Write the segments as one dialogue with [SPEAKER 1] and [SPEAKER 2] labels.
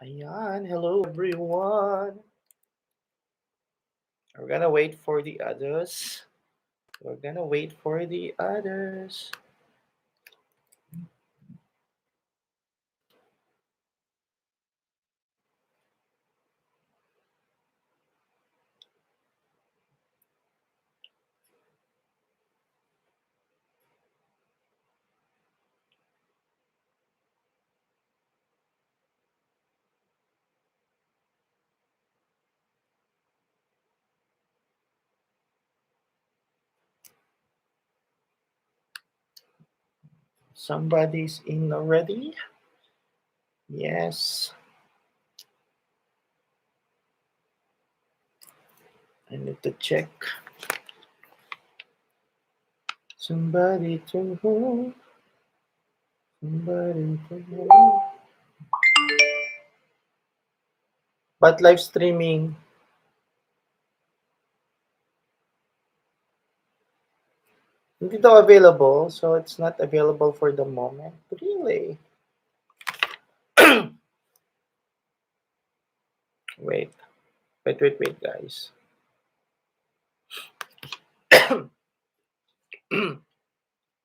[SPEAKER 1] Ayan, hello everyone. We're gonna wait for the others. We're gonna wait for the others. Somebody's in already? Yes. I need to check. Somebody to who? Somebody to who? But live streaming, hindi daw available, so it's not available for the moment. Really? Wait. Wait, guys.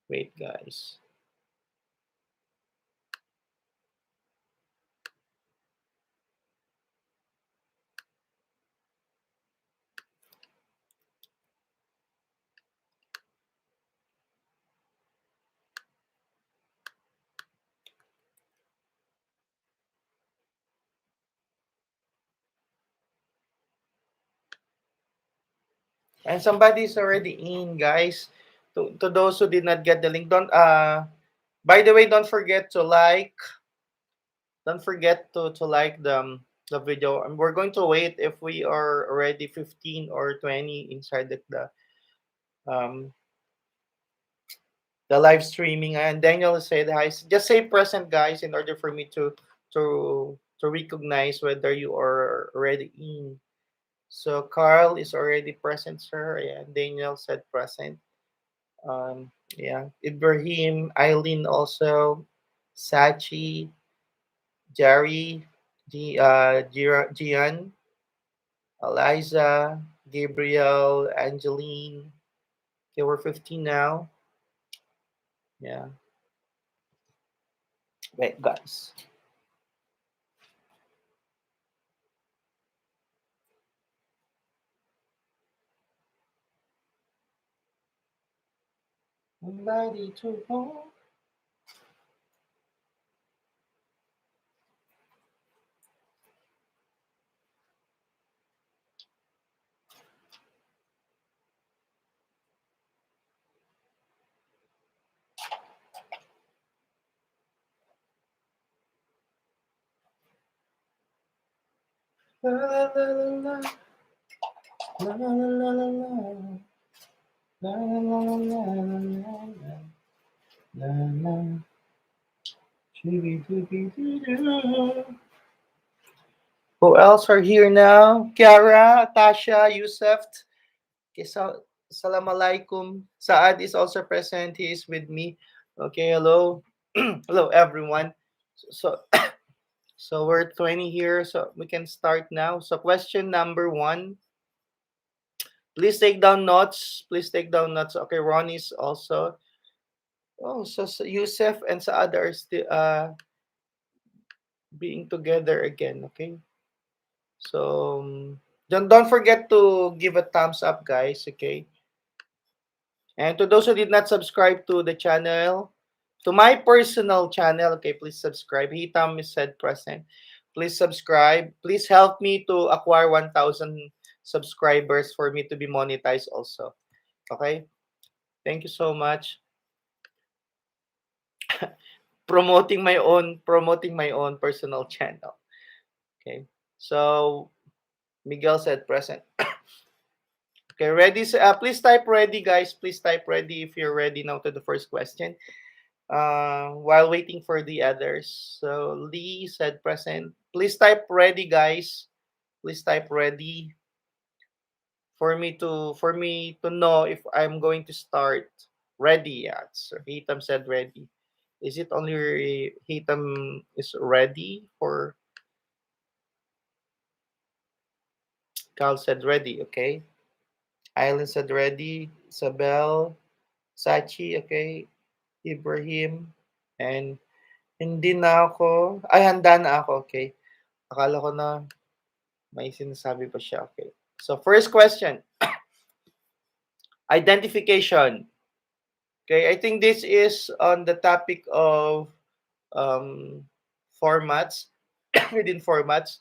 [SPEAKER 1] Wait, guys. And somebody's already in, guys. To those who did not get the link, don't by the way, don't forget to like. Don't forget to like the video. And we're going to wait if we are already 15 or 20 inside um the live streaming. And Daniel said hi. Just say present, guys, in order for me to recognize whether you are already in. So Carl is already present, sir. And Daniel said present. Yeah, Ibrahim, Eileen also, Sachi, Jerry, Gian, Eliza, Gabriel, Angeline. Okay, we're 15 now. Yeah. Wait, guys. Somebody to hold. La la la la la la la la la la la la la la la la. Who else are here now? Kiara, Tasha, Yusuf. Okay, so salam alaikum. Saad is also present. He is with me. Okay, hello. Hello everyone. So so we're 20 here, so we can start now. So question number 1. Please take down notes. Please take down notes. Okay, Ronnie's also. Oh, so Yusuf and Saad are still being together again, okay? So don't forget to give a thumbs up, guys, okay? And to those who did not subscribe to the channel, to my personal channel, okay, please subscribe. Hitam is said present. Please subscribe. Please help me to acquire 1,000 subscribers for me to be monetized also. Okay? Thank you so much. Promoting my own personal channel. Okay. So Miguel said present. Okay, ready? Please type ready, guys. Please type ready if you're ready now to the first question. While waiting for the others. So Lee said present. Please type ready, guys. Please type ready for me to know if I'm going to start. Ready, yeah. So Hitam said ready. Is it only Hitam is ready for Carl said ready, okay. Island said ready. Isabel, Sachi, okay. Ibrahim, and hindi na ako, ay handa na ako, okay. Akala ko na may sinasabi pa siya, okay. So first question, identification. Okay, I think this is on the topic of um, formats, within formats.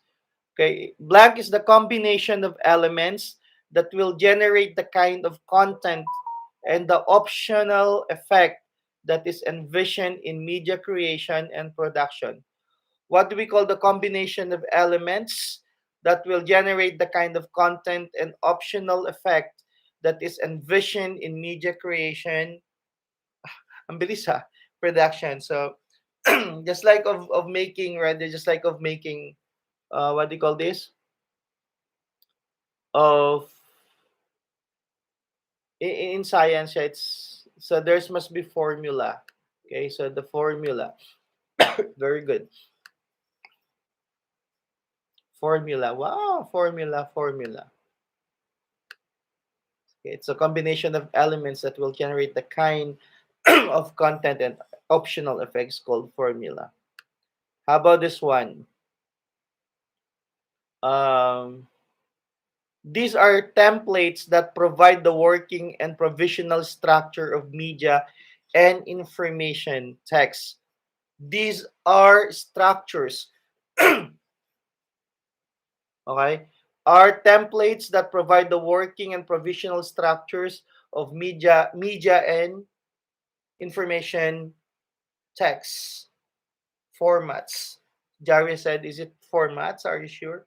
[SPEAKER 1] Okay, blank is the combination of elements that will generate the kind of content and the optional effect that is envisioned in media creation and production. What do we call the combination of elements that will generate the kind of content and optional effect that is envisioned in media creation? Ang bilis ha, production. So just like of making, right? Just like of making, what do you call this? Of in science, it's so there's must be formula. Okay, so the formula, very good. Formula, wow, formula. Okay, it's a combination of elements that will generate the kind of content and optional effects called formula. How about this one? Um, these are templates that provide the working and provisional structure of media and information text. These are structures, okay, are templates that provide the working and provisional structures of media and information text formats. Jari said, is it formats? Are you sure?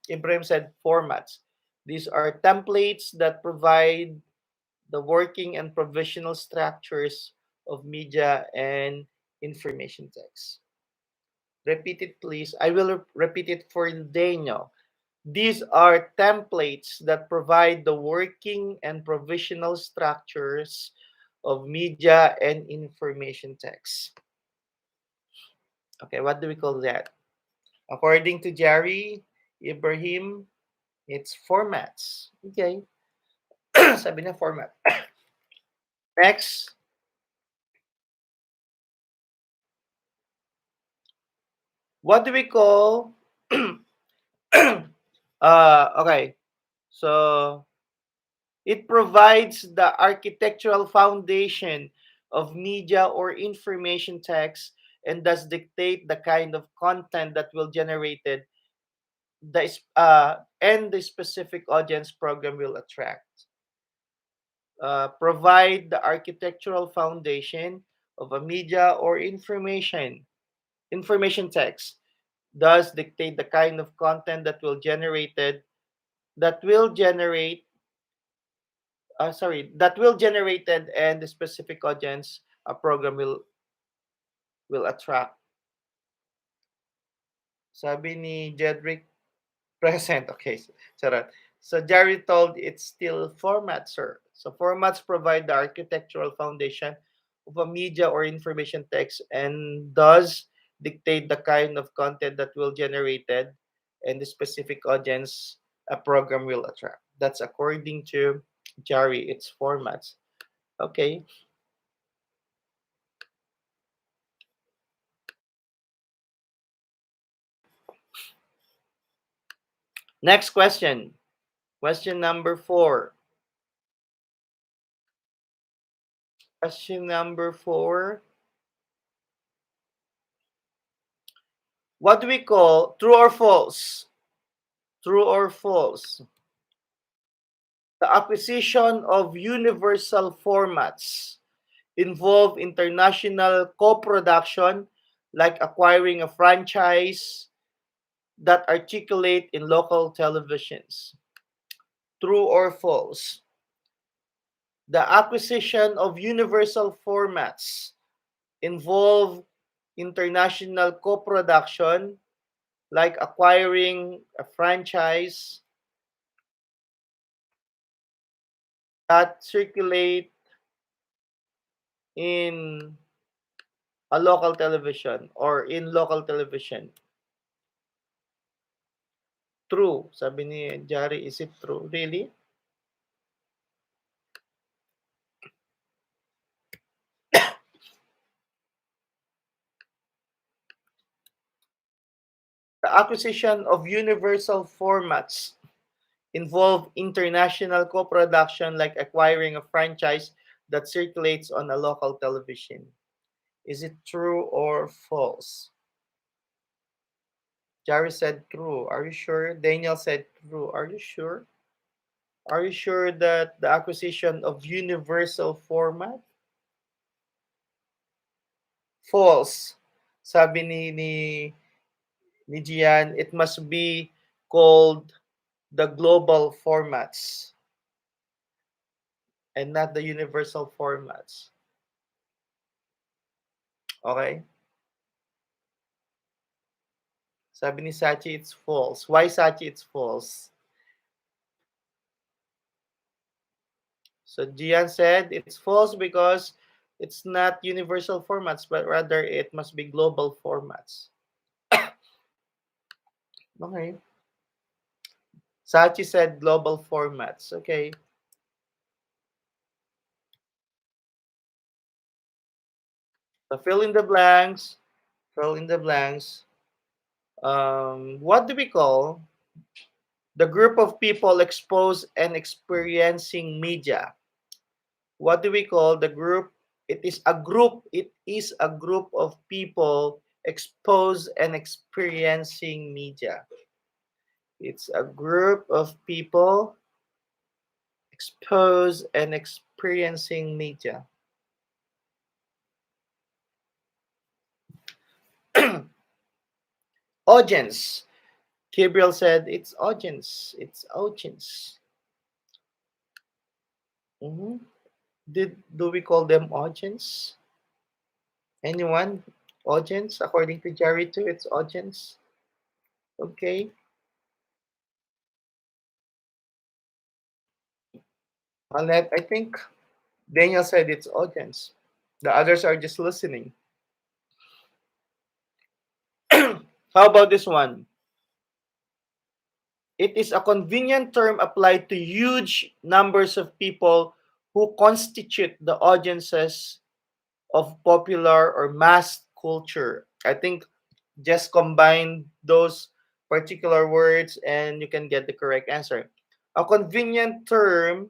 [SPEAKER 1] Ibrahim said formats. These are templates that provide the working and provisional structures of media and information text. Repeat it, please. I will repeat it for Daniel. These are templates that provide the working and provisional structures of media and information text. Okay, what do we call that? According to Jerry, Ibrahim, it's formats. Okay. Sabi na format. Next. What do we call okay. So it provides the architectural foundation of media or information text and does dictate the kind of content that will generated and the specific audience program will attract. Provide the architectural foundation of a media or information text, thus dictate the kind of content that will generate that will generated and the specific audience a program will attract. Sabi ni Jedrick, present. Okay, sarap. So Jerry told it's still formats, sir. So formats provide the architectural foundation of a media or information text and does dictate the kind of content that will generated and the specific audience a program will attract. That's according to Jerry. It's formats. Okay. Next question. Question number 4. Question number 4. What do we call true or false? True or false? The acquisition of universal formats involve international co-production like acquiring a franchise that articulate in local televisions. True or false? The acquisition of universal formats involve international co-production like acquiring a franchise that circulate in a local television or in local television. True. Sabi ni Jari, is it true? Really? The acquisition of universal formats involve international co-production like acquiring a franchise that circulates on a local television. Is it true or false? Jari said true. Are you sure? Daniel said true. Are you sure? Are you sure that the acquisition of universal format? False. Sabi ni Gian, it must be called the global formats and not the universal formats. Okay? Sabi ni Sachi, it's false. Why Sachi, it's false? So Gian said it's false because it's not universal formats, but rather it must be global formats. Okay. Sachi said global formats. Okay. So fill in the blanks. Fill in the blanks. What do we call the group of people exposed and experiencing media? What do we call the group? It is a group. It is a group of people exposed and experiencing media. It's a group of people exposed and experiencing media. Audience. Gabriel said it's audience. It's audience. Mhm. Do we call them audience? Anyone? Audience? According to Jerry too, it's audience. Okay. I think Daniel said it's audience. The others are just listening. How about this one? It is a convenient term applied to huge numbers of people who constitute the audiences of popular or mass culture. I think just combine those particular words and you can get the correct answer. A convenient term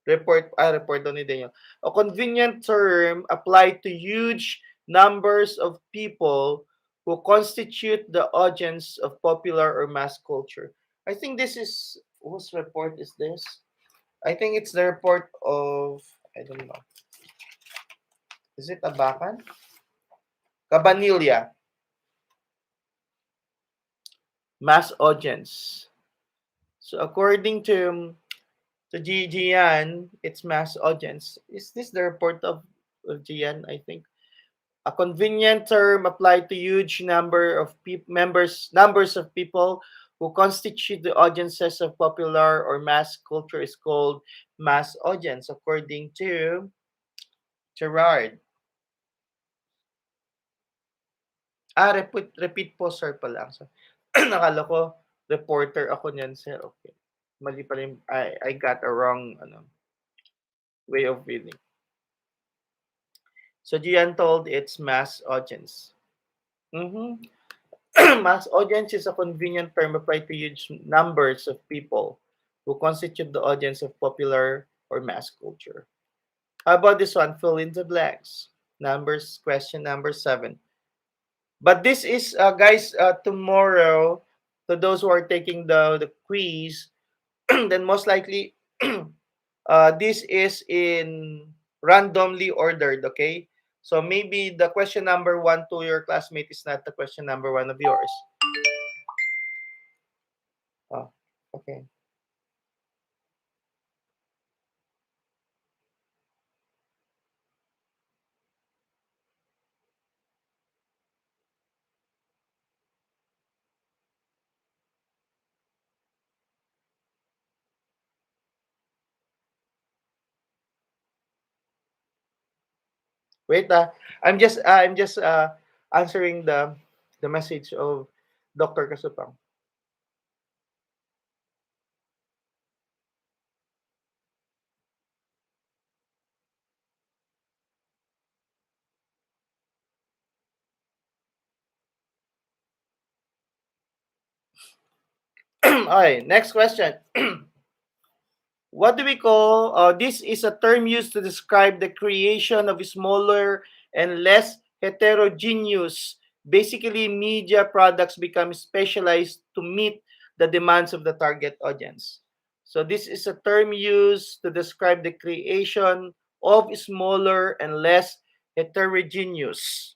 [SPEAKER 1] report daw ni Daniel. A convenient term applied to huge numbers of people who constitute the audience of popular or mass culture. I think this is whose report is this? I think it's the report of I don't know. Is it Abakan? Cabanilla, mass audience. So according to Gian, it's mass audience. Is this the report of Gian? I think a convenient term applied to huge numbers of people who constitute the audiences of popular or mass culture is called mass audience, according to Gerard. Repeat po, sir, pala. So, nakala ko, reporter ako niyan, sir. Okay. Mali pala yung, I got a wrong way of reading. So, Gian told it's mass audience. Mm-hmm. Mass audience is a convenient term applied to huge numbers of people who constitute the audience of popular or mass culture. How about this one? Fill in the blanks. Question number 7. But this is, guys, tomorrow, to those who are taking the quiz, then most likely, this is in randomly ordered, okay? So maybe the question number 1 to your classmate is not the question number 1 of yours. Oh, okay. Wait, I'm just answering the message of Dr. Kasupang. Okay, next question. What do we call this is a term used to describe the creation of smaller and less heterogeneous, basically media products become specialized to meet the demands of the target audience. So this is a term used to describe the creation of smaller and less heterogeneous.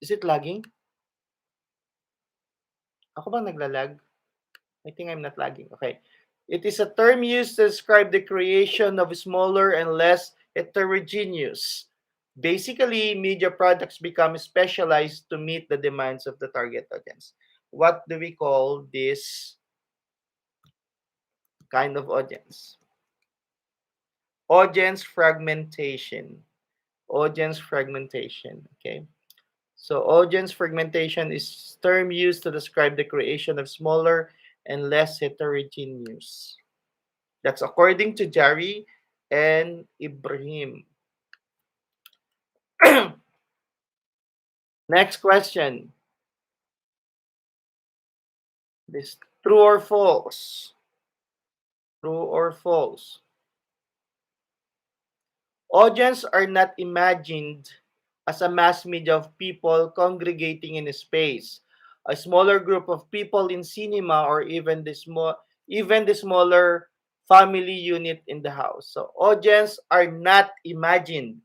[SPEAKER 1] Is it lagging? Ako bang naglalag? I think I'm not lagging. Okay. It is a term used to describe the creation of smaller and less heterogeneous. Basically, media products become specialized to meet the demands of the target audience. What do we call this kind of audience? Audience fragmentation. Audience fragmentation. Okay. So audience fragmentation is term used to describe the creation of smaller and less heterogeneous. That's according to Jari and Ibrahim. Next question. This true or false? True or false? Audience are not imagined as a mass media of people congregating in a space. A smaller group of people in cinema or even the smaller family unit in the house. So audience are not imagined.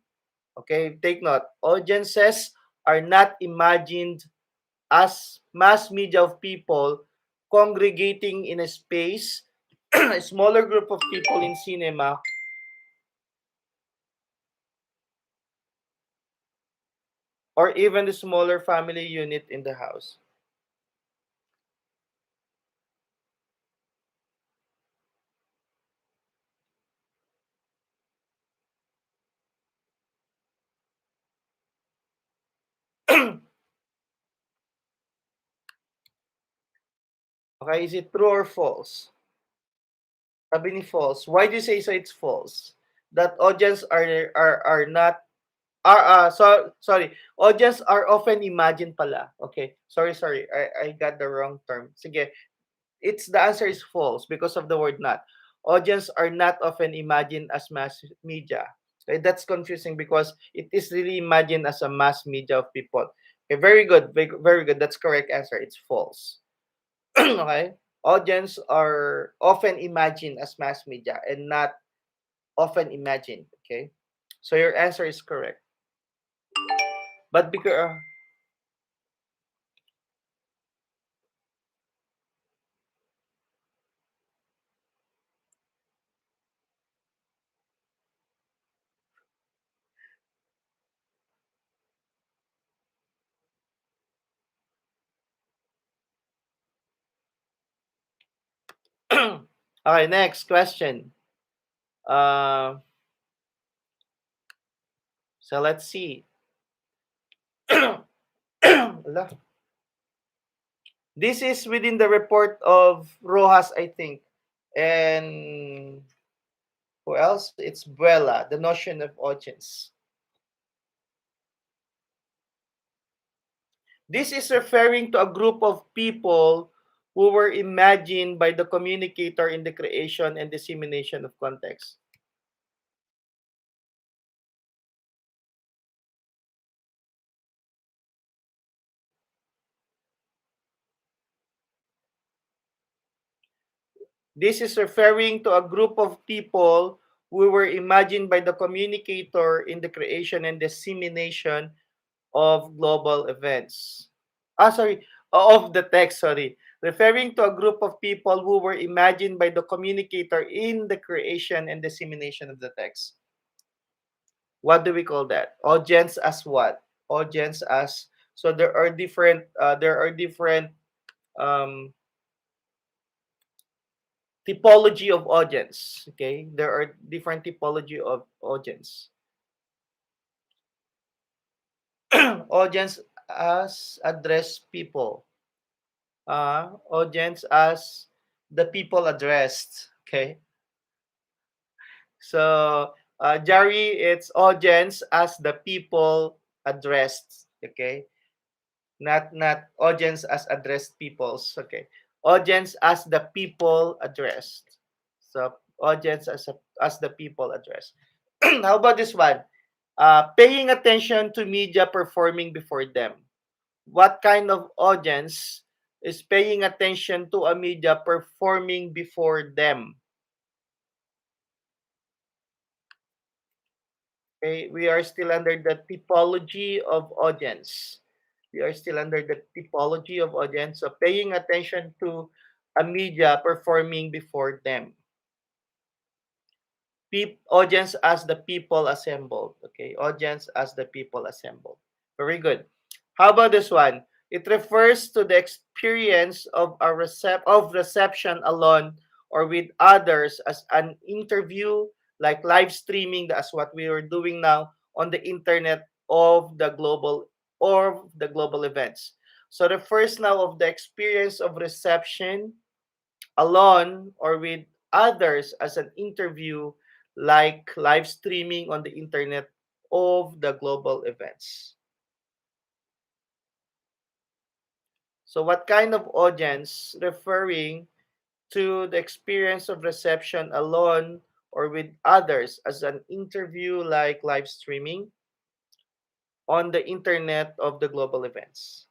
[SPEAKER 1] Okay, take note. Audiences are not imagined as mass media of people congregating in a space, a smaller group of people in cinema, or even the smaller family unit in the house. Okay, is it true or false? Sabi ni false. Why do you say so it's false? That audience are not sorry. Audience are often imagined pala. Okay. Sorry. I got the wrong term. Sige. The answer is false because of the word not. Audience are not often imagined as mass media. Okay, that's confusing because it is really imagined as a mass media of people. Okay, very good, very good. That's correct answer. It's false. Okay, audience are often imagined as mass media and not often imagined. Okay, so your answer is correct. But because okay, next question. Uh, so let's see. Ala. This is within the report of Rojas, I think. And who else? It's Buela, the notion of audience. This is referring to a group of people who were imagined by the communicator in the creation and dissemination of context. This is referring to a group of people who were imagined by the communicator in the creation and dissemination of global events. Sorry, of the text, sorry. Referring to a group of people who were imagined by the communicator in the creation and dissemination of the text. What do we call that? Audience as what? Audience as so there are different um typology of audience. Okay, there are different typology of audience. Audience as address people. Audience as the people addressed. Okay, so Jari, it's audience as the people addressed. Okay, not audience as addressed peoples. Okay, Audience as the people addressed. So audience as the people addressed. How about this one? Paying attention to media performing before them. What kind of audience is paying attention to a media performing before them? Okay, we are still under the typology of audience. We are still under the typology of audience. So paying attention to a media performing before them. Audience as the people assembled. Okay, audience as the people assembled. Very good. How about this one? It refers to the experience of reception alone or with others as an interview, like live streaming. That's what we are doing now on the internet of the global events. So the first now of the experience of reception alone or with others as an interview, like live streaming on the internet of the global events. So what kind of audience referring to the experience of reception alone or with others as an interview like live streaming on the internet of the global events?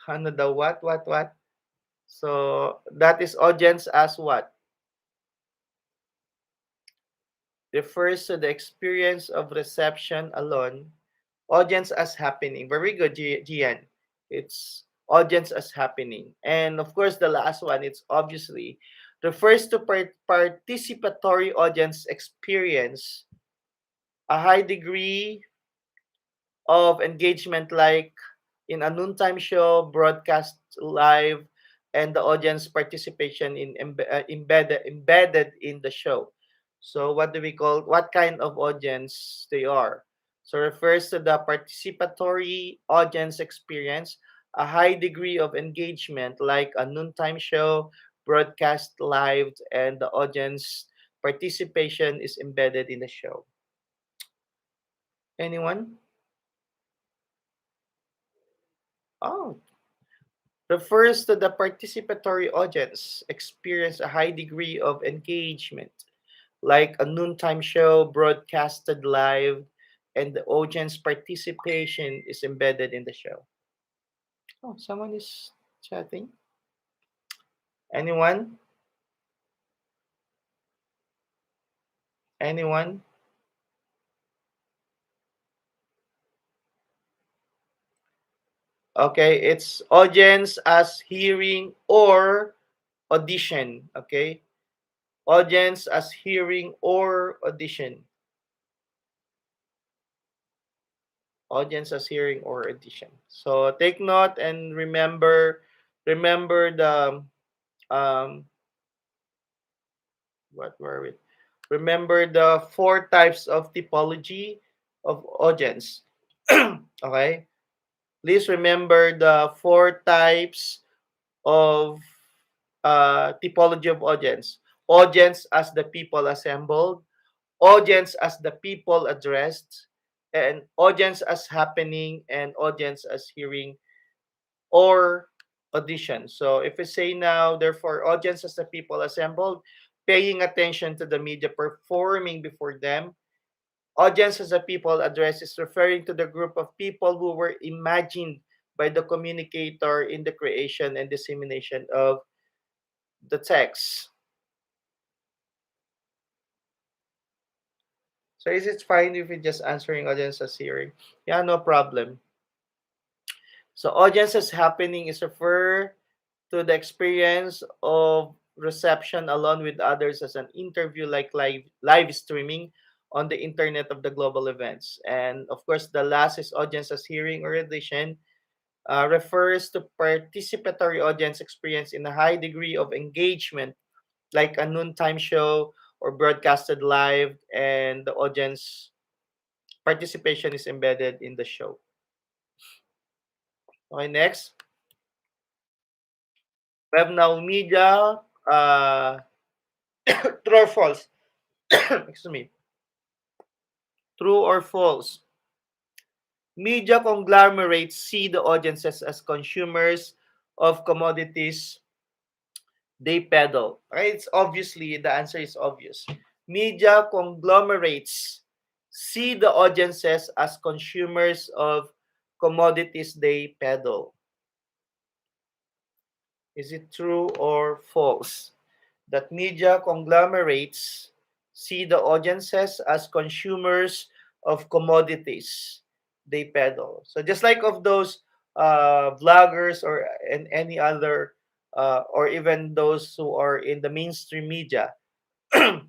[SPEAKER 1] Ano daw, what? So that is audience as what? Refers to the experience of reception alone. Audience as happening. Very good, Gian. It's audience as happening. And of course, the last one, it's obviously refers to participatory audience experience, a high degree of engagement like in a noontime show, broadcast live, and the audience participation in embedded in the show. So what do we call what kind of audience they are? So refers to the participatory audience experience, a high degree of engagement like a noontime show, broadcast live, and the audience participation is embedded in the show. Anyone? Oh, refers to the participatory audience experience a high degree of engagement, like a noontime show broadcasted live, and the audience participation is embedded in the show. Oh, someone is chatting. Anyone? Anyone? Okay, it's audience as hearing or audition. Okay, audience as hearing or audition. Audience as hearing or audition. So take note and remember the um what were it? Remember the four types of typology of audience. Okay? Please remember the four types of typology of audience. Audience as the people assembled, audience as the people addressed, and audience as happening, and audience as hearing or audition. So if we say now, therefore, audience as the people assembled, paying attention to the media performing before them, audience as a people address is referring to the group of people who were imagined by the communicator in the creation and dissemination of the text. So is it fine if we just answering audience as hearing? Yeah, no problem. So audience as happening is refer to the experience of reception along with others as an interview like live streaming on the internet of the global events. And of course, the last is audience as hearing or audition, refers to participatory audience experience in a high degree of engagement like a noontime show or broadcasted live, and the audience participation is embedded in the show. Okay, next. We have now media, true or false. Excuse me. True or false? Media conglomerates see the audiences as consumers of commodities they peddle. Right? It's obviously the answer is obvious. Media conglomerates see the audiences as consumers of commodities they peddle. Is it true or false that media conglomerates see the audiences as consumers of commodities they peddle? So just like of those vloggers or and any other or even those who are in the mainstream media, do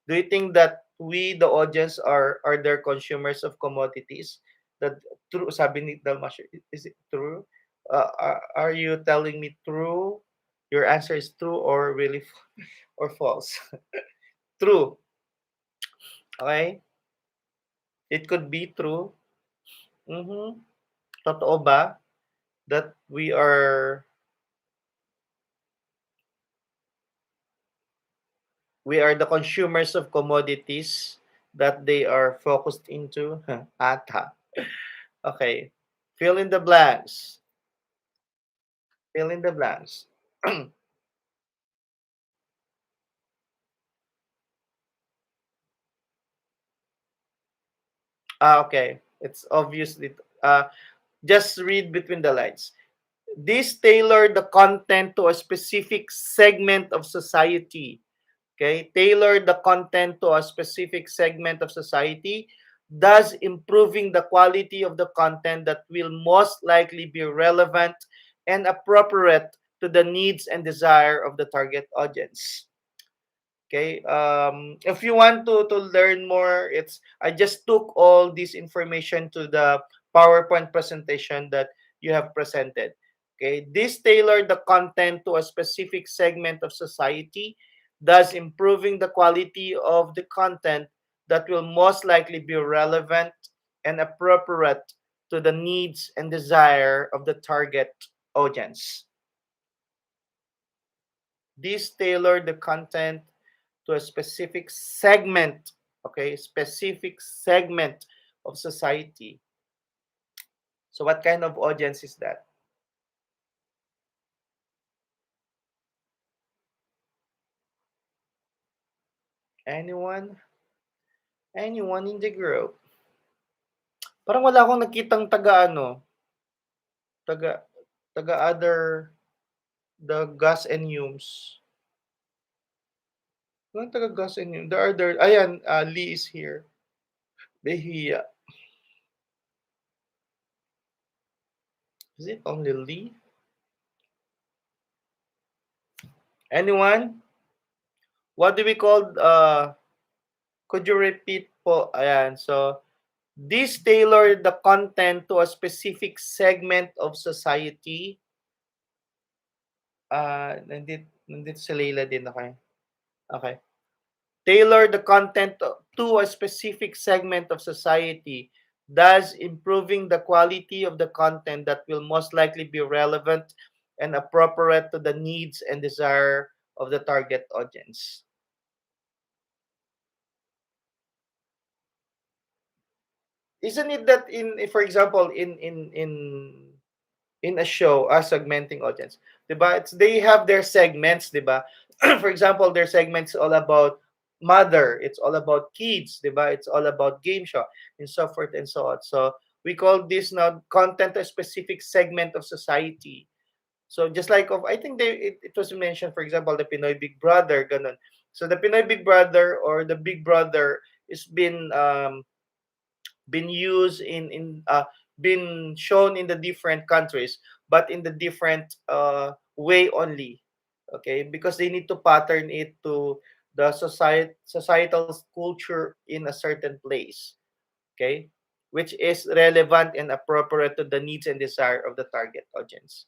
[SPEAKER 1] you think that we the audience are their consumers of commodities? That true, sabi ni Dalmas, is it true? Are you telling me true? Your answer is true or really or false? True. Okay? It could be true. Mm-hmm. Totoo ba that we are the consumers of commodities that they are focused into? Ata. Okay. Fill in the blanks. Fill in the blanks. Okay. It's obviously just read between the lines. This tailor the content to a specific segment of society. Okay, tailor the content to a specific segment of society, thus improving the quality of the content that will most likely be relevant and appropriate to the needs and desire of the target audience. Okay, if you want to learn more, it's I just took all this information to the PowerPoint presentation that you have presented. Okay, this tailor the content to a specific segment of society, thus improving the quality of the content that will most likely be relevant and appropriate to the needs and desire of the target audience. This tailor the content to a specific segment, okay, specific segment of society. So what kind of audience is that? Anyone? Anyone in the group? Parang wala akong nakitang taga ano, taga taga other the gas and fumes. Walang taga gas and fumes. There are there. Ayan, Lee is here. Behiya. Is it only Lee? Anyone? What do we call could you repeat po? Ayan, so this tailor the content to a specific segment of society. Nandito si Leila din, okay. Okay. Tailor the content to a specific segment of society, thus improving the quality of the content that will most likely be relevant and appropriate to the needs and desire of the target audience. Isn't it that for example, in a show, a segmenting audience, 'di ba? They have their segments, 'di ba? For example, their segments all about mother, it's all about kids, 'di ba? It's all about game show and so forth and so on. So we call this now content a specific segment of society. So just like of I think it was mentioned, for example, the Pinoy Big Brother, ganun. So the Pinoy Big Brother or the Big Brother is been used been shown in the different countries, but in the different way only. Okay, because they need to pattern it to the societal culture in a certain place. Okay, which is relevant and appropriate to the needs and desire of the target audience.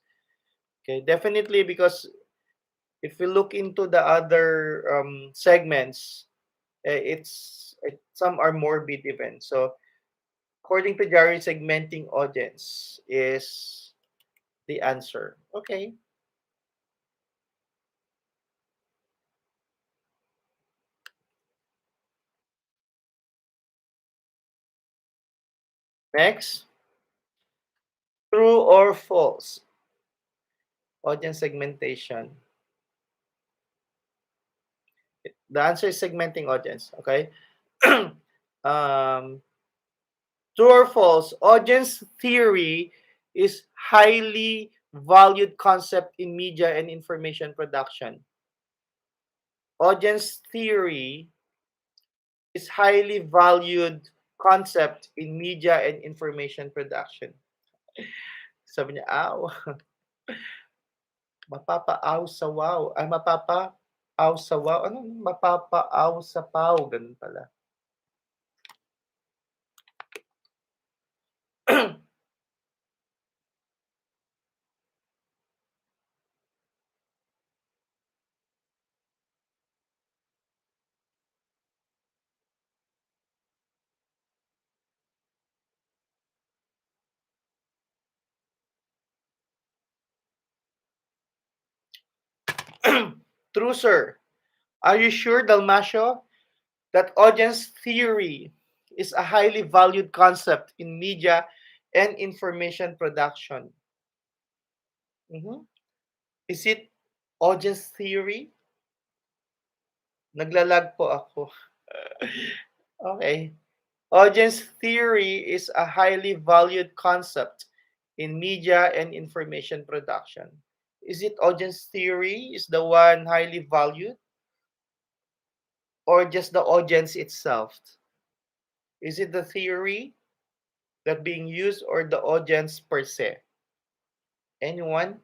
[SPEAKER 1] Okay, definitely, because if we look into the other segments, some are morbid even. So according to Jerry, segmenting audience is the answer. Okay. Next, true or false? Audience segmentation. The answer is segmenting audience. Okay. um, True or false? Audience theory is highly valued concept in media and information production. Audience theory is highly valued concept in media and information production. Sabi niya, aw, mapapaaw sa wow. Ay, mapapaaw sa wow. Ano? Mapapaaw sa paw. Ganun pala. True, sir. Are you sure, Dalmasio, that audience theory is a highly valued concept in media and information production? Mhm. Is it audience theory? Naglalag po ako. Okay. Audience theory is a highly valued concept in media and information production. Is it audience theory is the one highly valued or just the audience itself? Is it the theory that being used or the audience per se? Anyone?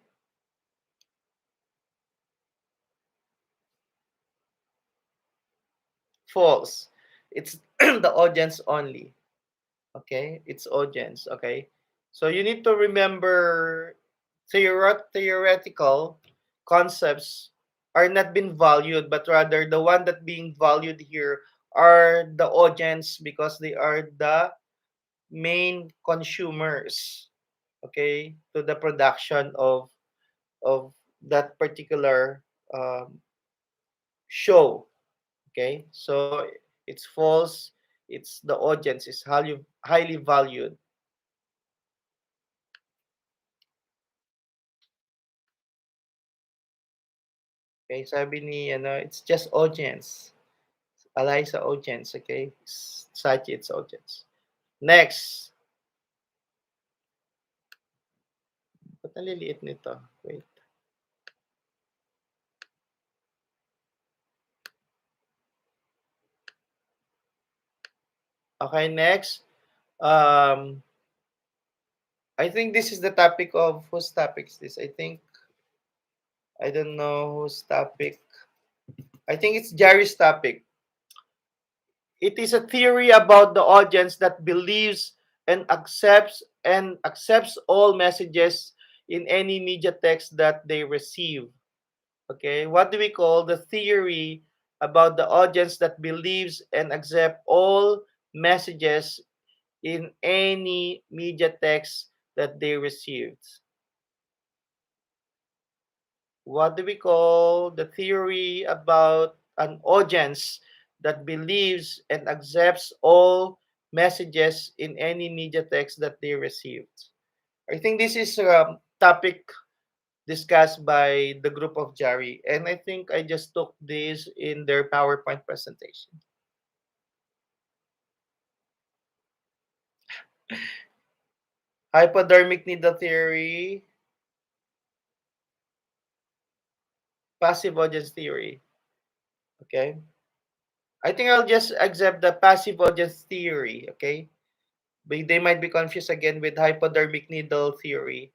[SPEAKER 1] False. It's the audience only. Okay? It's audience. Okay? So you need to remember theoretical concepts are not being valued, but rather the one that being valued here are the audience because they are the main consumers, okay, to the production of that particular show. Okay, so it's false. It's the audience is highly valued. Okay, sabi ni ano, it's just audience. Alay sa audience, okay? Sachi, it's audience. Next. Ba't naliliit nito? Wait. Okay, next. Um, I think this is the topic of whose topic is this? I think I don't know whose topic. I think it's Jerry's topic. It is a theory about the audience that believes and accepts all messages in any media text that they receive. Okay, what do we call the theory about the audience that believes and accept all messages in any media text that they received? What do we call the theory about an audience that believes and accepts all messages in any media text that they received? I think this is a topic discussed by the group of Jari, and I think I just took this in their PowerPoint presentation. Hypodermic needle theory, passive audience theory. Okay. I think I'll just accept the passive audience theory. Okay. But they might be confused again with hypodermic needle theory.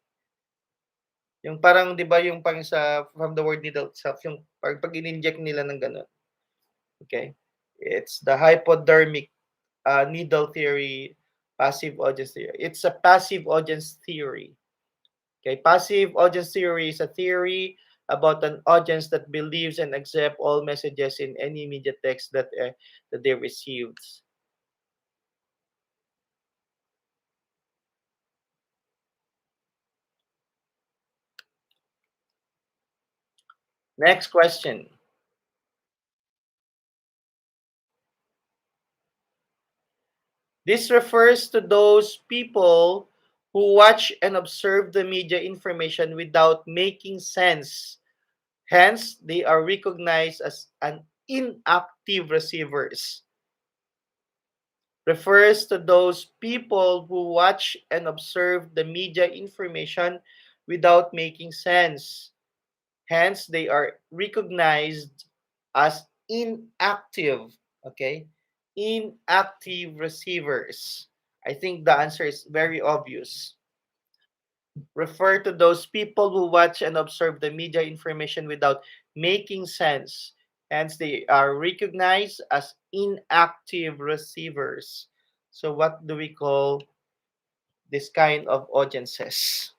[SPEAKER 1] Yung parang, di ba, yung parang sa, from the word needle itself, yung pag in-inject nila ng ganun. Okay. It's the hypodermic needle theory, passive audience theory. It's a passive audience theory. Okay, passive audience theory is a theory about an audience that believes and accepts all messages in any media text that they received. Next question. This refers to those people who watch and observe the media information without making sense. Hence, they are recognized as inactive receivers. Refers to those people who watch and observe the media information without making sense. Hence, they are recognized as inactive. Okay? Inactive receivers. I think the answer is very obvious. Refer to those people who watch and observe the media information without making sense. Hence, they are recognized as inactive receivers. So, what do we call this kind of audiences?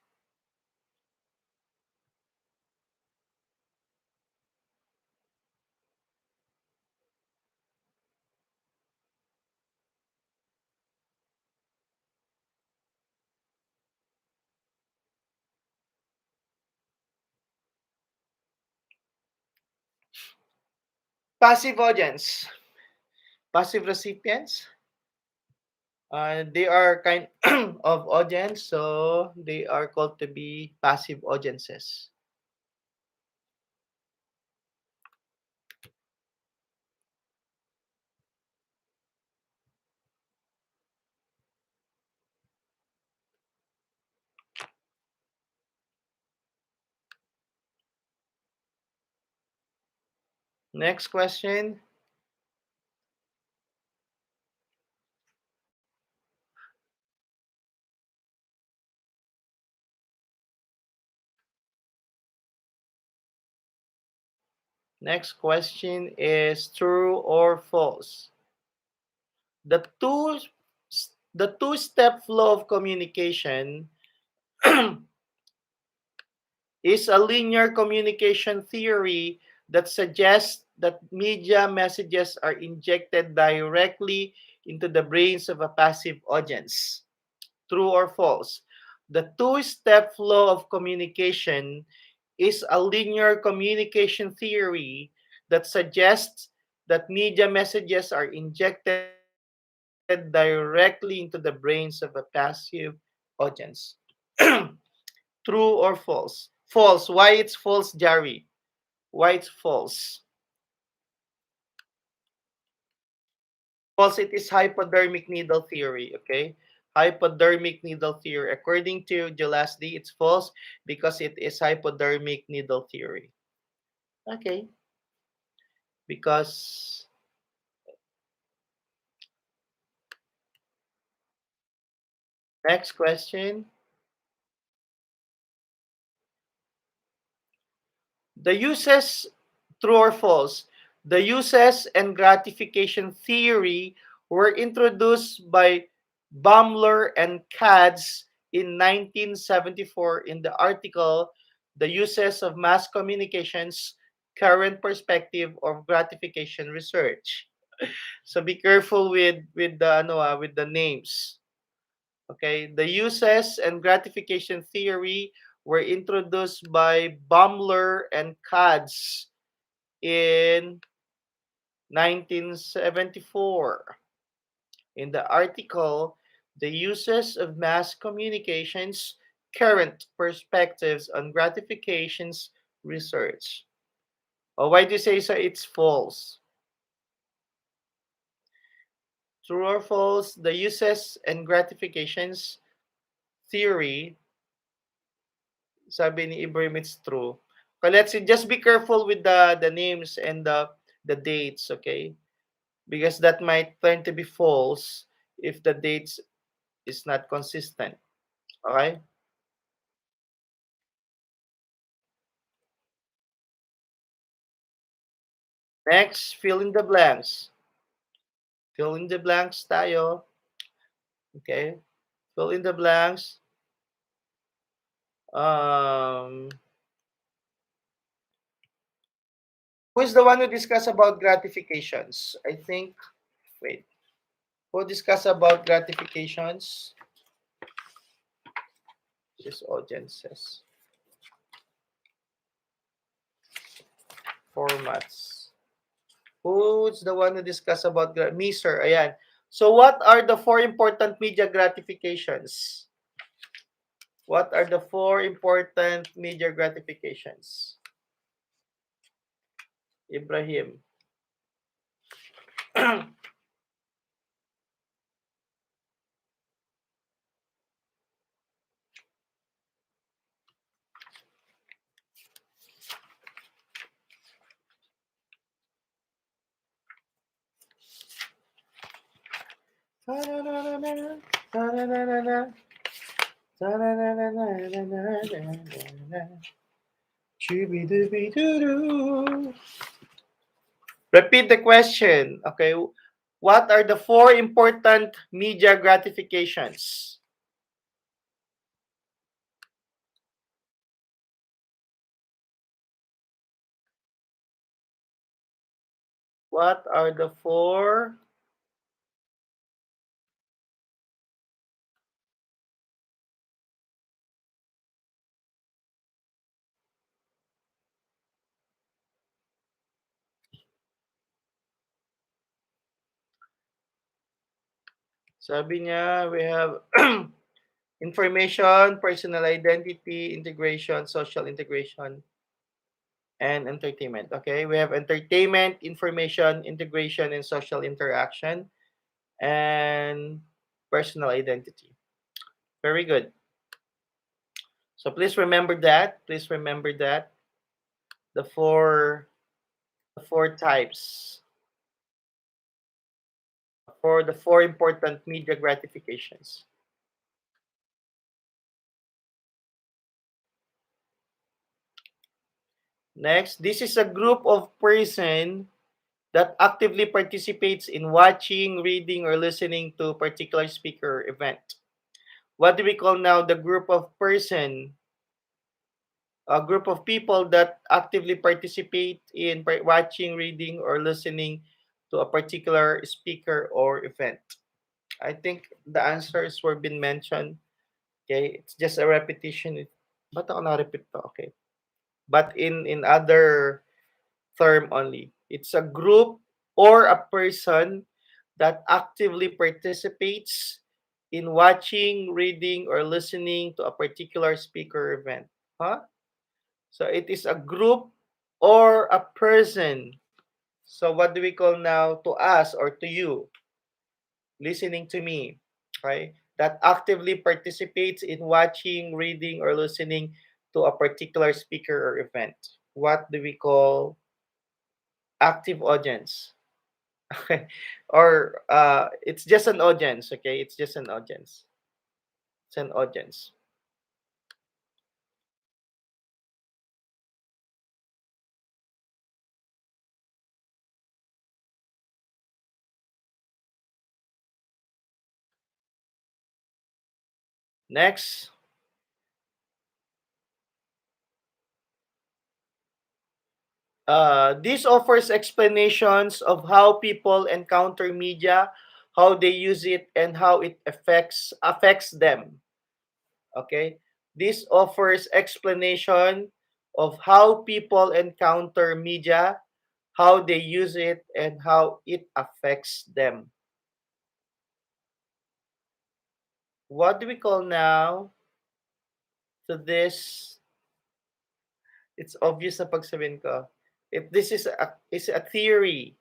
[SPEAKER 1] Passive audience, passive recipients. They are kind of audience, so they are called to be passive audiences. Next question. Next question is true or false. The two the two-step flow of communication is a linear communication theory that suggests that media messages are injected directly into the brains of a passive audience. True or false? The two-step flow of communication is a linear communication theory that suggests that media messages are injected directly into the brains of a passive audience. True or false? False. Why it's false, Jerry? Why it's false? False, it is hypodermic needle theory, okay? Hypodermic needle theory. According to Gelasdi, it's false because it is hypodermic needle theory. Okay, because next question. The uses, true or false, the uses and gratification theory were introduced by Baumler and Katz in 1974 in the article The Uses of Mass Communications, Current Perspective of Gratification Research. So be careful with the with the names. Okay, the uses and gratification theory were introduced by Baumler and Katz in 1974. In the article, The Uses of Mass Communications, Current Perspectives on Gratifications Research. Oh, why do you say so? It's false. True or false? The uses and gratifications theory, sabi ni Ibrahim, it's true. Okay, let's see. Just be careful with the names and the dates, okay? Because that might turn to be false if the dates is not consistent. Okay? Next, fill in the blanks. Fill in the blanks tayo. Okay? Fill in the blanks. Um, who is the one who discussed about gratifications? I think, wait. Who discussed about gratifications? This audiences. Formats. Who's the one who discussed about me, sir? Ayan. So what are the four important media gratifications? What are the four important media gratifications? Ibrahim. Repeat the question. Okay. What are the four important media gratifications? What are the four? Sabi niya, we have information, personal identity, integration, social integration, and entertainment. Okay, we have entertainment, information, integration, and social interaction, and personal identity. Very good. So please remember that. Please remember that the four types for the four important media gratifications. Next, this is a group of person that actively participates in watching, reading, or listening to a particular speaker or event. What do we call now the group of person? A group of people that actively participate in watching, reading, or listening to a particular speaker or event. I think the answers were been mentioned. Okay, it's just a repetition. Ba't ako na-repeat to? Okay. But in other term only. It's a group or a person that actively participates in watching, reading, or listening to a particular speaker event. Huh? So it is a group or a person. So what do we call now to us or to you listening to me? Okay? That actively participates in watching, reading, or listening to a particular speaker or event. What do we call active audience? Okay. Or it's just an audience, okay? It's just an audience. It's an audience. Next, this offers explanations of how people encounter media, how they use it, and how it affects them. Okay, this offers explanation of how people encounter media, how they use it, and how it affects them. What do we call now to this? It's obvious na pag sabihin ko. If this is a theory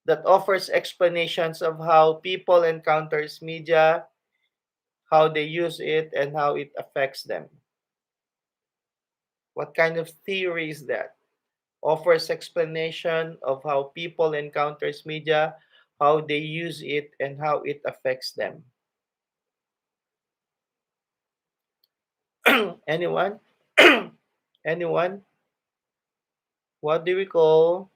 [SPEAKER 1] that offers explanations of how people encounters media, how they use it, and how it affects them. What kind of theory is that? Offers explanation of how people encounters media, how they use it, and how it affects them. Anyone? Anyone? What do we call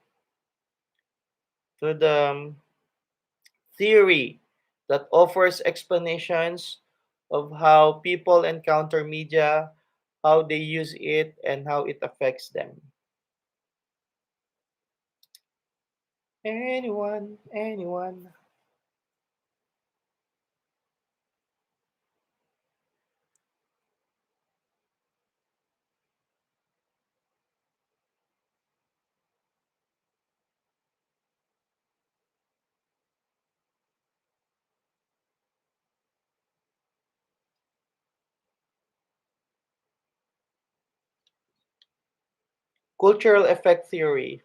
[SPEAKER 1] to the theory that offers explanations of how people encounter media, how they use it, and how it affects them? Anyone? Anyone? Cultural effect theory,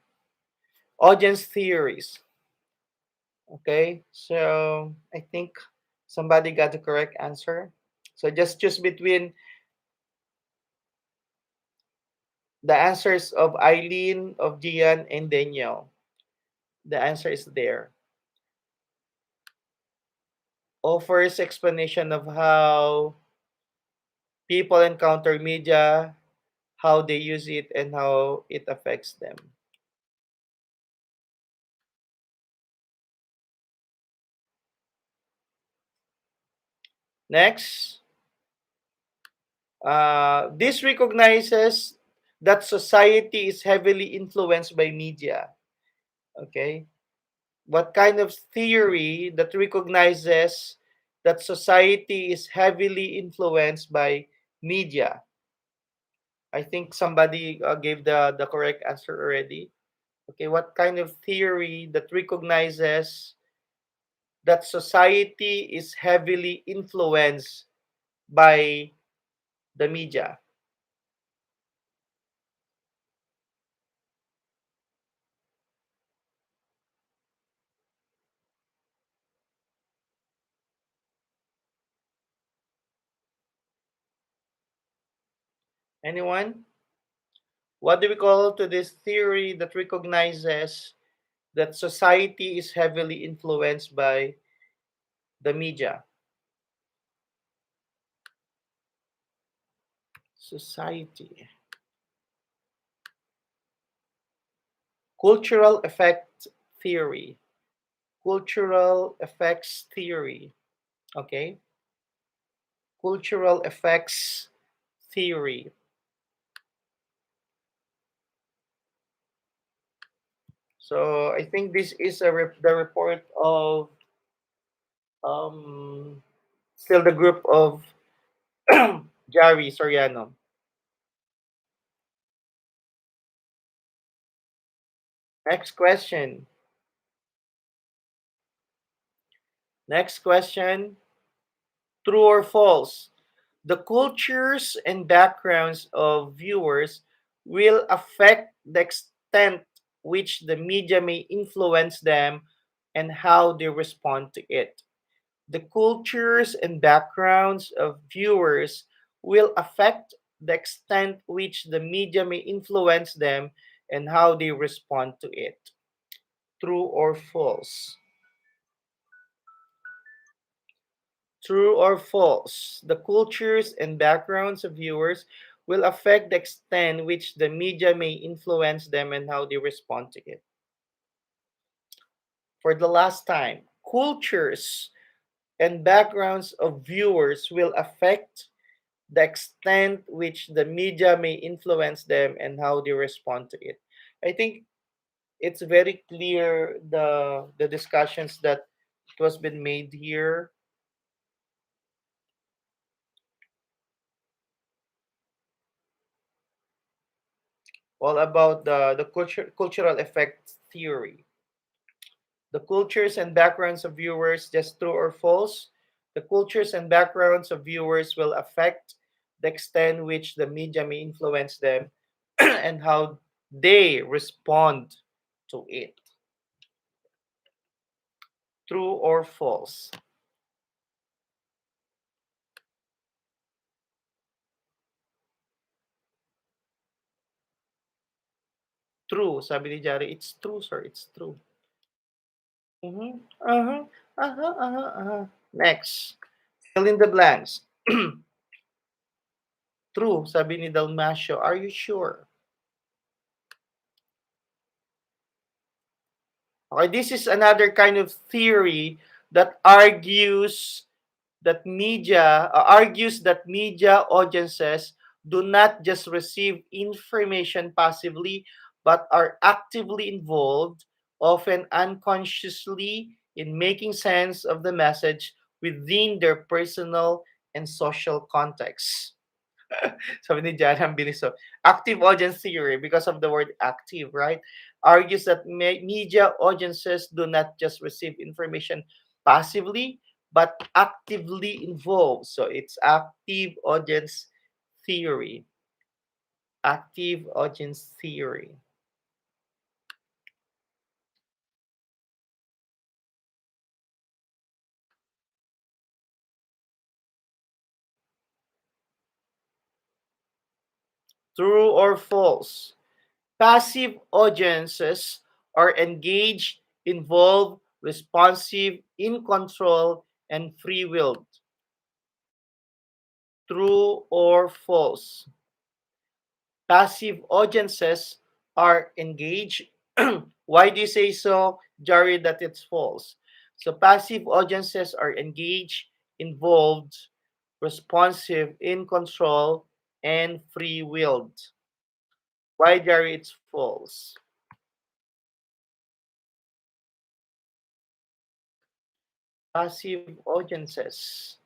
[SPEAKER 1] audience theories. Okay, so I think somebody got the correct answer. So just choose between the answers of Eileen, of Gian, and Daniel. The answer is there. Offers explanation of how people encounter media, how they use it, and how it affects them. Next, this recognizes that society is heavily influenced by media. Okay, what kind of theory that recognizes that society is heavily influenced by media? I think somebody gave the correct answer already. Okay, what kind of theory that recognizes that society is heavily influenced by the media? Anyone? What do we call to this theory that recognizes that society is heavily influenced by the media? Society. Cultural effect theory. Cultural effects theory. Okay. Cultural effects theory. So I think this is the report of um, still the group of Jari Soriano. Next question. Next question. True or false? The cultures and backgrounds of viewers will affect the extent which the media may influence them and how they respond to it. The cultures and backgrounds of viewers will affect the extent which the media may influence them and how they respond to it. True or false? True or false? The cultures and backgrounds of viewers will affect the extent which the media may influence them and how they respond to it. For the last time, cultures and backgrounds of viewers will affect the extent which the media may influence them and how they respond to it. I think it's very clear the discussions that it was been made here, all about the cultural effect theory. The cultures and backgrounds of viewers, just true or false? The cultures and backgrounds of viewers will affect the extent which the media may influence them and how they respond to it. True or false? True, sabi ni Jari. It's true, sir. It's true. Mm-hmm. Uh-huh. Uh-huh. Uh-huh. Uh-huh. Next. Fill in the blanks. True, sabi ni Dalmasio. Are you sure? Okay, this is another kind of theory that argues that media audiences do not just receive information passively but are actively involved, often unconsciously, in making sense of the message within their personal and social contexts. Sabi ni Jan Biliso, active audience theory, because of the word active, right? Argues that media audiences do not just receive information passively, but actively involved. So it's active audience theory. Active audience theory. True or false? Passive audiences are engaged, involved, responsive, in control, and free-willed. True or false? Passive audiences are engaged. Why do you say so, Jari, that it's false? So passive audiences are engaged, involved, responsive, in control, and free-willed. Why, Jari, it's false? Passive audiences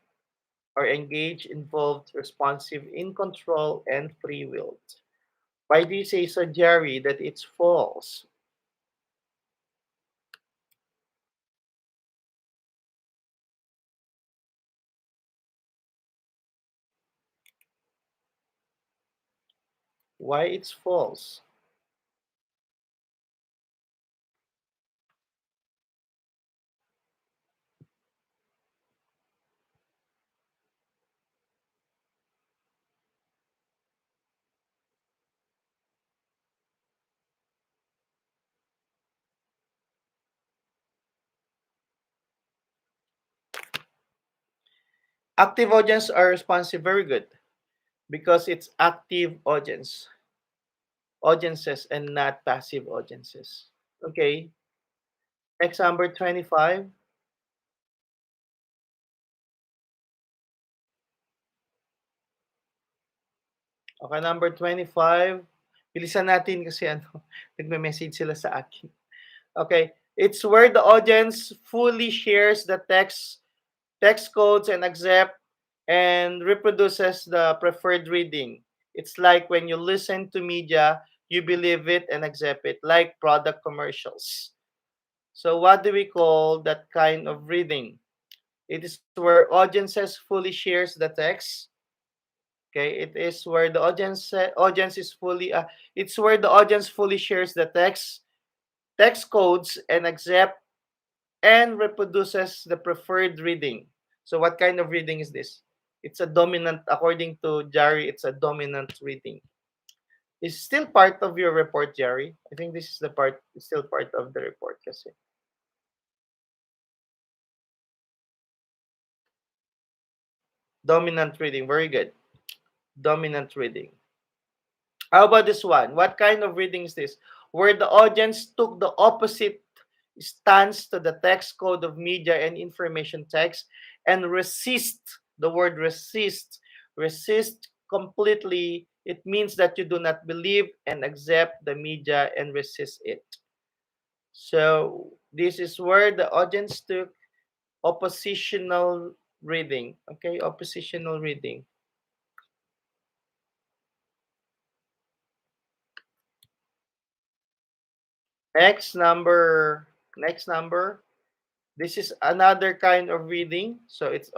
[SPEAKER 1] are engaged, involved, responsive, in control, and free-willed. Why do you say so, Jerry, that it's false? Why it's false? Active audience are responsive, very good, because it's active audiences and not passive audiences. Okay, next number 25. Okay, number 25. Bilisan natin kasi nagme-message sila sa akin. Okay, it's where the audience fully shares the text codes and accept and reproduces the preferred reading. It's like when you listen to media, you believe it and accept it, like product commercials. So what do we call that kind of reading? It is where audiences fully shares the text. Okay, it is where the audience is fully it's where the audience fully shares the text codes and accept and reproduces the preferred reading. So what kind of reading is this? It's a dominant, according to Jerry, it's a dominant reading. It's still part of your report, Jerry. I think this is the part, it's still part of the report kasi. Dominant reading, very good. Dominant reading. How about this one? What kind of reading is this? Where the audience took the opposite stance to the text code of media and information text and resist, the word resist completely. It means that you do not believe and accept the media and resist it. So this is where the audience took oppositional reading. Okay, oppositional reading. Next number, next number. This is another kind of reading. So it's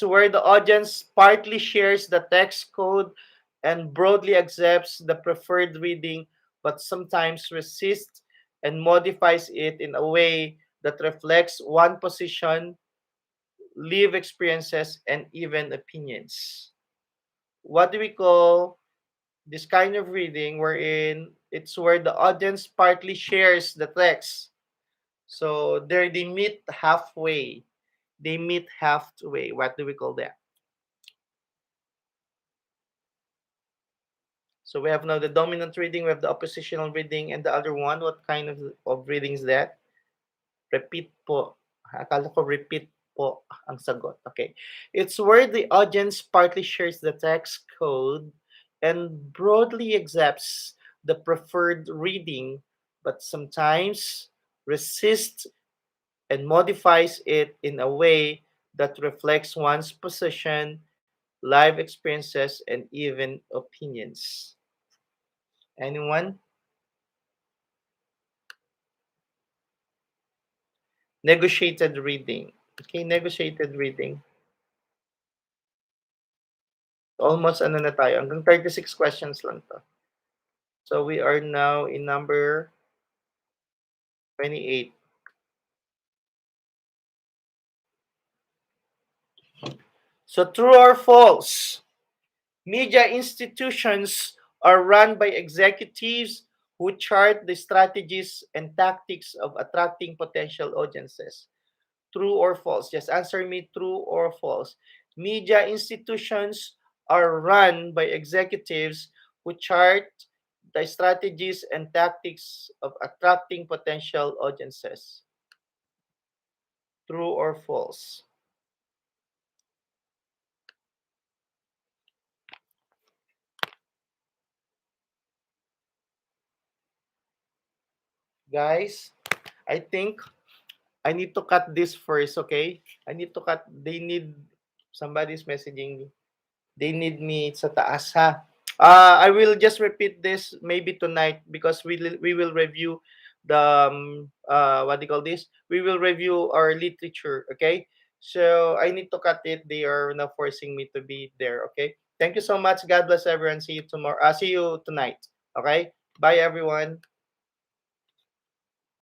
[SPEAKER 1] where the audience partly shares the text code and broadly accepts the preferred reading, but sometimes resists and modifies it in a way that reflects one position, live experiences, and even opinions. What do we call this kind of reading wherein it's where the audience partly shares the text? So there they meet halfway. They meet halfway. What do we call that? So we have now the dominant reading, we have the oppositional reading, and the other one, what kind of reading is that? Repeat po. Akala ko repeat po ang sagot. Okay. It's where the audience partly shares the text code and broadly accepts the preferred reading, but sometimes resists and modifies it in a way that reflects one's position, life experiences, and even opinions. Anyone? Negotiated reading. Okay, negotiated reading. Almost ano na tayo, hanggang 36 questions lang to. So we are now in number 28. So true or false? Media institutions are run by executives who chart the strategies and tactics of attracting potential audiences. True or false? Just answer me, true or false. Media institutions are run by executives who chart the strategies and tactics of attracting potential audiences. True or false? Guys, I think I need to cut this first, okay? I need to cut. They need, somebody's messaging me. They need me sa taas, ha? I will just repeat this maybe tonight because we will review the what do you call this? We will review our literature, okay? So I need to cut it. They are now forcing me to be there, okay? Thank you so much. God bless everyone. See you tomorrow. See you tonight. Okay? Bye everyone.